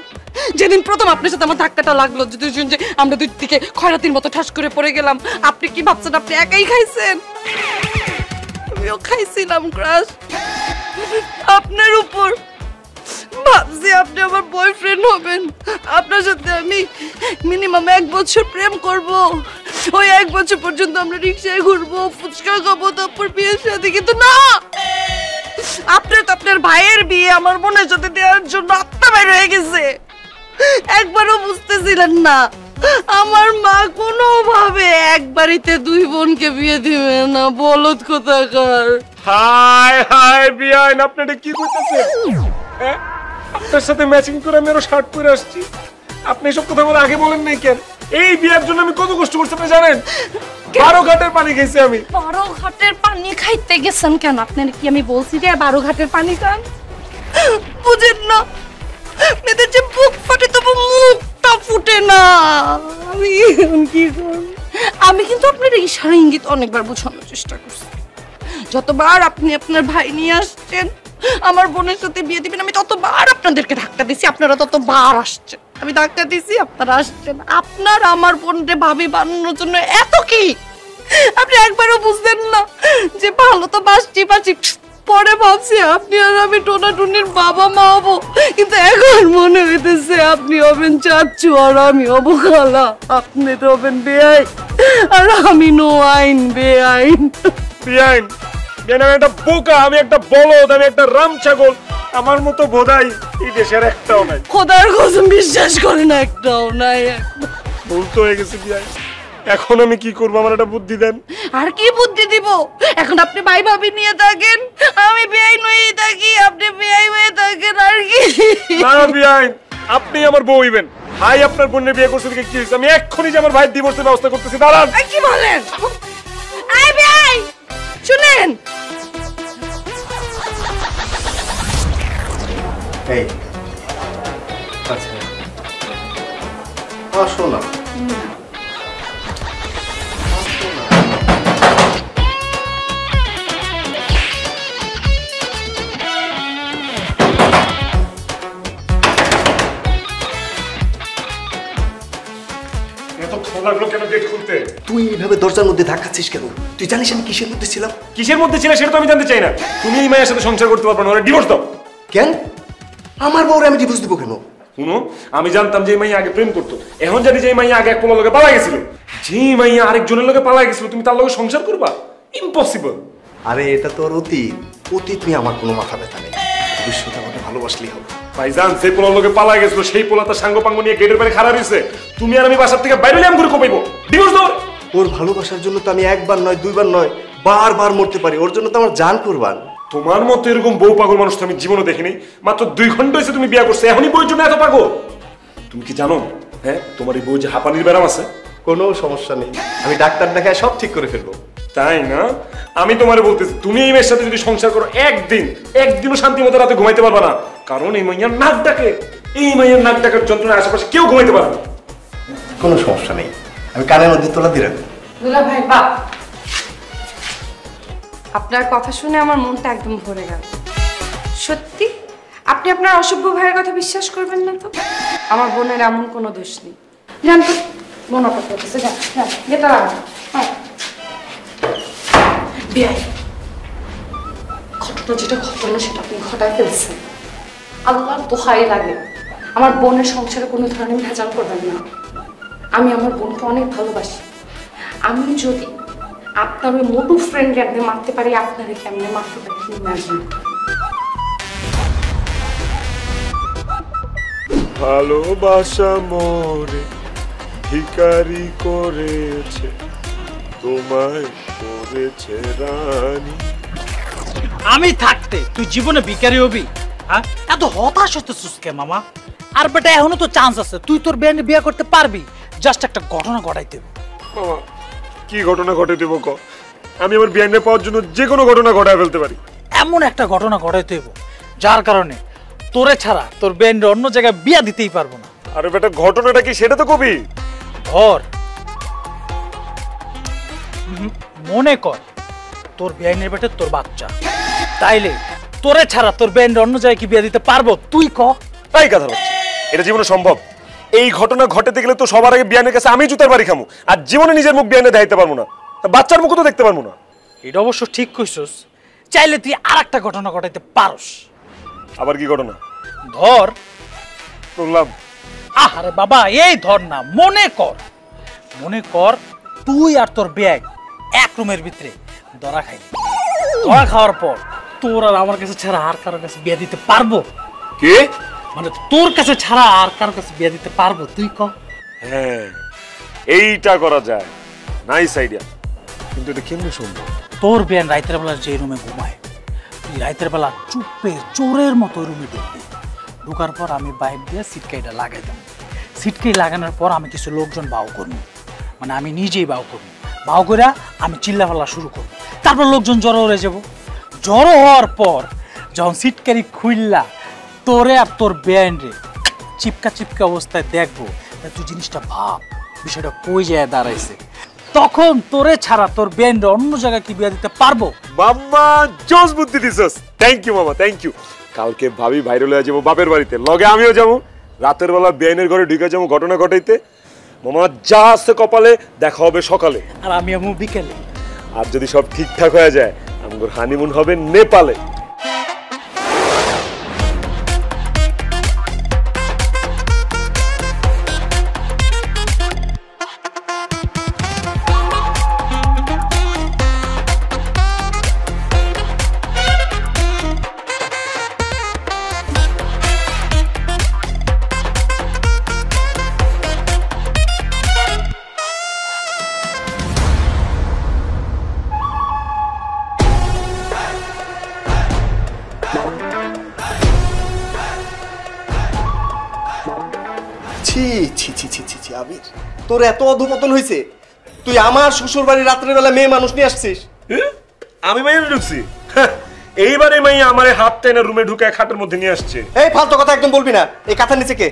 যেদিন প্রথম আপনার সাথে আমার ধাক্কাটা লাগলো, যে আমরা দুই দিকে খয়রাতির মতো ঠাস করে পড়ে গেলাম, আপনি কি ভাবছেন আপনি একাই খাইছেন? আমিও খাইছিলাম ক্রাশ আপনার উপর। ভাবছি আপনি আমার বয়ফ্রেন্ড হবেন, আপনার সাথে আমি মিনিমাম 1 বছর প্রেম করব। ওই 1 বছর পর্যন্ত আমরা রিক্সায় ঘুরবো, ফুচকা খাবো, তারপর বিয়ের সাথে। কিন্তু না, আপনার তো আপনার ভাইয়ের বিয়ে আমার বোনের সাথে দেওয়ার জন্য আত্মা বাইর হয়ে গেছে। একবারও বুঝতেছিলেন না আমার মা কোনোভাবে এক বাড়িতে 2 বোনকে বিয়ে দিবে না। বলদ কোথাকার। হাই হাই বিআইন, আপনি এটা কি করতেছেন? হ্যাঁ, আপনার সাথে ম্যাচিং করে আমি আরো শার্ট পরে আসছি। আপনি এসব কথা আমার আগে বলেন নাই কেন? এই বিয়ের জন্য আমি কত কষ্ট করছি আপনি জানেন? 12 ঘাটের পানি খেয়েছি আমি। 12 ঘাটের পানি খাইতে গেছেন কেন? আপনার কি আমি বলছি যে 12 ঘাটের পানি খান? বুঝেন না, মেয়েদের যে বুক ফাটে তবু মুখটা ফুটে না। আমি কি করব? আমি কিন্তু আপনার ইশারা ইঙ্গিত অনেকবার বোঝানোর চেষ্টা করছি। যতবার আপনি আপনার ভাই নিয়ে আসছেন আমার বোনের সাথে বিয়ে দিবেন। আমি ততবার আপনাদেরকে ধাক্কা দিছি, আপনারা ততবার আসছেন। আমি ধাক্কা দিছি, আপনারা আসছেন। আপনার আমার বোনকে ভাবি বানানোর জন্য এত কি আপনি একবারও বুঝলেন না যে ভালো তো বাসছি বাসছি। পরে ভাবছি আপনি আর আমি টোনাটুনির বাবা মা হবো, কিন্তু এখন মনে হইতেছে আপনি হবেন চাচ্চু আর আমি হবো খালা। আপনি তো হবেন বেআই আর আমি নো আইন বেআইন। বেআইন? আমি একটা বোকা, আমি একটা বলদ, আমি একটা রাম ছাগল। আমার মতো বোধাই এই দেশের একটাও নাই। খোদার কসম বিশ্বাস করে না, একটাও নাই। ভুল তো হয়ে গেছে বেআইন। এখন আমি কি করবো, আমার একটা বুদ্ধি দেন। আর কি বুদ্ধি দিব? এখন আপনি ভাই ভাবি নিয়ে থাকেন, আমি বেআইন হয়ে থাকি, আপনি বেআই হয়ে থাকেন। আর কি না বেআইন, আপনি আমার বউ হইবেন। ভাই আপনার বোনের বিয়ে করছে দেখে কি হয়েছে? আমি এক্ষুনি যে আমার ভাইয়ের ডিভোর্সের ব্যবস্থা করতেছি, দাঁড়ান। কি বলেন? এই বেআই শুনেন, এই আচ্ছা আসো না। এতক্ষণ লাগলো কেন গেট খুলতে? তুই এইভাবে দরজার মধ্যে ধাক্কাচ্ছিস কেন? তুই জানিস আমি কিসের মধ্যে ছিলাম? কিসের মধ্যে ছিল সেটা তো আমি জানতে চাই না। তুমি এই মায়ের সাথে সংসার করতে পারবে না, ওরা ডিভোর্স দাও। কেন? আমার বউরে আমি ডিভোর্স দিব কেন? শুনো, আমি জানতাম যে এই মাইয়া আগে প্রেম করতো, এখন জানি যে এই মাইয়া আগে এক পোলার লগে পালা গেছিল। যে মাইয়া আরেকজনের লগে পালা গেছিল, তুমি তার লগে সংসার করবা? ইম্পসিবল। আরে এটা তোর অতীত। অতীত নিয়ে আমার কোনো মাথা ব্যথা নেই। ভবিষ্যতে আমাকে ভালোবাসলেই হবে। ভাইজান, যে পোলার লগে পালা গেছিল সেই পোলা তার সাঙ্গ পাঙ্গ নিয়ে গেটের বাইরে খারাপ হয়েছে। তুমি আর আমি বাসার থেকে বাইরে আমি করে কোপাইবো। ডিভোর্স দাও। ওর ভালোবাসার জন্য তো আমি একবার নয় দুইবার নয় বারবার মরতে পারি। ওর জন্য তো আমার জান কুরবান। তোমার মতো এরকম বউ পাগল মানুষ তো আমি জীবনে দেখিনি। মাত্র 2 ঘন্টা হয়েছে তুমি বিয়ে করছো, এখনই বউর জন্য এত পাগল? তুমি কি জানো, হ্যাঁ, তোমার এই বউ যে হাঁপানির ব্যারাম আছে? কোনো সমস্যা নেই, আমি ডাক্তার দেখায় সব ঠিক করে ফেলবো। তাই না? আমি তোমারে বলতেছি, তুমি এই মেয়ের সাথে যদি সংসার করো, একদিনও শান্তি মতো রাতে ঘুমাইতে পারবা না। কারণ এই মাইয়ার নাক ডাকে। এই মাইয়ার নাক ডাকার যন্ত্রণায় আশেপাশে কেউ ঘুমাইতে পারবে না। কোনো সমস্যা নেই, আমি কানের মধ্যে তোলা দিয়ে রাখবো। দুলা ভাই বাপ, আপনার কথা শুনে আমার মনটা একদম ভরে গেল। সত্যি আপনি আপনার অসভ্য ভাইয়ের কথা বিশ্বাস করবেন না তো? আমার বোনের এমন কোনো দোষ নেই। জান তো বোন অপেক্ষা করতেছে, যেটা বিয়াই ঘটনা যেটা ঘটনা সেটা আপনি ঘটায় ফেলছেন। আল্লাহর দোহাই লাগে আমার বোনের সংসারে কোনো ধরনের ভেজাল করবেন না। আমি আমার বোনকে অনেক ভালোবাসি। আমি যদি আপনার ওই মোটু ফ্রেন্ডকে আপনি মারতে পারি, আপনারা কেমনে মারতে পারি ইমাজিন। ভালোবাসা মোরে ভিখারি করেছে, তোমায় করেছে রানী। আমি থাকতে তুই জীবনে ভিখারি হবি? হ্যাঁ, এত হতাশ হতেছিস কে মামা? আর বেটা এখনো তো চান্স আছে, তুই তোর বেন বিয়ে করতে পারবি। জাস্ট একটা ঘটনা ঘটাইতে হবে। মামা, কি ঘটনা ঘটে দেবো ক? আমি আমার বিয়ানে পাওয়ার জন্য যে কোনো ঘটনা ঘটায় ফেলতে পারি। এমন একটা ঘটনা ঘটাইতে হবে যার কারণে তোরে ছাড়া তোর বেন অন্য জায়গায় বিয়া দিতেই পারবো না। আরে বেটা, ঘটনাটা কি সেটা তো কবি। ধর, মনে কর তোর বেআইনের বেটে তোর বাচ্চা, তাইলে তোরে ছাড়া তোর বেন অন্য জায়গায় কি বিয়া দিতে পারবো? তুই ক। তাই কথা হচ্ছে, এটা জীবনে সম্ভব? এই ঘটনা ঘটাতে গেলে তো সবার আগে বিয়ানের কাছে আমি জুতার বাড়ি খামু, আর জীবনে নিজের মুখ বিয়ানে দেখাইতে পারবো না, বাচ্চার মুখও তো দেখতে পারবো না। এটা অবশ্য ঠিক কইছস, চাইলে তুই আর একটা ঘটনা ঘটাইতে পারস। আবার কি ঘটনা? ধর, বললাম আরে বাবা, এই ধর না, মনে কর তুই আর তোর ব্যাগ এক রুমের ভিতরে ধরা খাইলি। ধরা খাওয়ার পর তোর আর আমার কাছে ছাড়া আর কারোর কাছে বিয়ে দিতে পারবো? কে? মানে তোর কাছে ছাড়া আর কারোর কাছে বিয়ে দিতে পারবো? তুই ক। হ্যাঁ, এইটা করা যায়, নাইস আইডিয়া, কিন্তু এটা কেমনে সম্ভব? তোর বেন রাতের বেলা যে রুমে ঘুমায়, তুই রাতের বেলা চুপে চোরের মতো রুমে ঢুকবি। ঢুকার পর আমি বাইক দিয়ে সিটকাইটা লাগাই দেবো। সিটকাই লাগানোর পর আমি কিছু লোকজন বাউ করবো, মানে আমি নিজেই বাউ করবো। বাউ করে আমি চিল্লা ফেলা শুরু করবো। তারপর লোকজন জড়ো হয়ে যাব। জড়ো হওয়ার পর যখন সিটকারি খুললা তোরে আর তোর বেন রে চিপকা অবস্থায় দেখবো, তুই জিনিসটা ভাব বিষয়টা কই যায় দাঁড়াইছে। তখন তোরে ছাড়া তোর বেন অন্য জায়গায় কি বিয়ে দিতে পারবো? মাম্মা জোস বুদ্ধি দিছস। থ্যাংক ইউ মামা, থ্যাংক ইউ। কালকে ভাবি ভাইরাল হয়ে যাবো বাপের বাড়িতে, লগে আমিও যাবো। রাতের বেলা বেআইনের ঘরে ঢুকে যাবো ঘটনা ঘটাইতে। মামা যা আছে কপালে, দেখা হবে সকালে। আর আমি আমু বিকেলে। আর যদি সব ঠিকঠাক হয়ে যায়, আমাদের হানিমুন হবে নেপালে। ছি ছি ছি ছি ছি ছি আবির, তোর এত অধপতন হয়েছে? তুই আমার শ্বশুর বাড়ি রাত্রের বেলা মেয়ে মানুষ নিয়ে আসছিস? আমি মাইনে ঢুকছি? এইবারে মাই আমার হাত টেনে রুমে ঢুকে খাটের মধ্যে নিয়ে আসছে। এই ফালতু কথা একদম বলবি না। এই কাঁথার নিচে কে?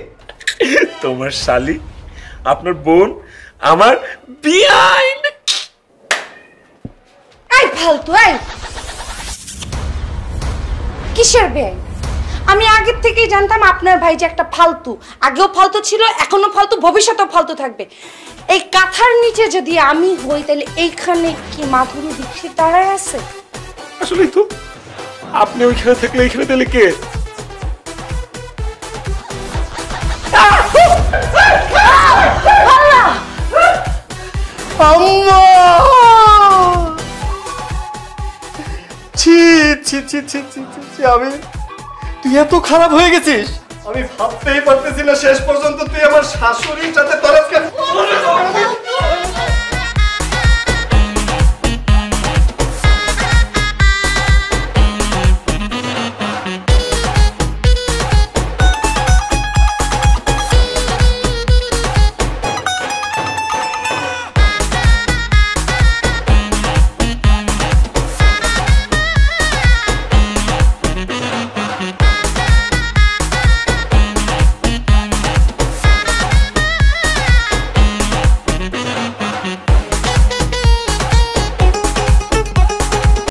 তোমার শালি, আপনার বোন, আমার বিয়াইন। এই ফালতু, এই কিসের বেআইন? আমি আগের থেকেই জানতাম আপনার ভাই যে একটা ফালতু। আগেও ফালতু ছিল, এখনো ফালতু, ভবিষ্যতেও ফালতু থাকবে। এই কাঁথার নিচে যদি আমি হই, তাহলে এইখানে কি মাধুরী দীক্ষিত দাঁড়ায় আছে? আসলেই তো, আপনি ওইখানে থাকলে এইখানে তাহলে কে? ছি ছি ছি ছি ছি ছি আবির, তুই এত খারাপ হয়ে গেছিস? আমি ভাবতেই পারতেছি না শেষ পর্যন্ত তুই আমার শাশুড়ির সাথে তরফ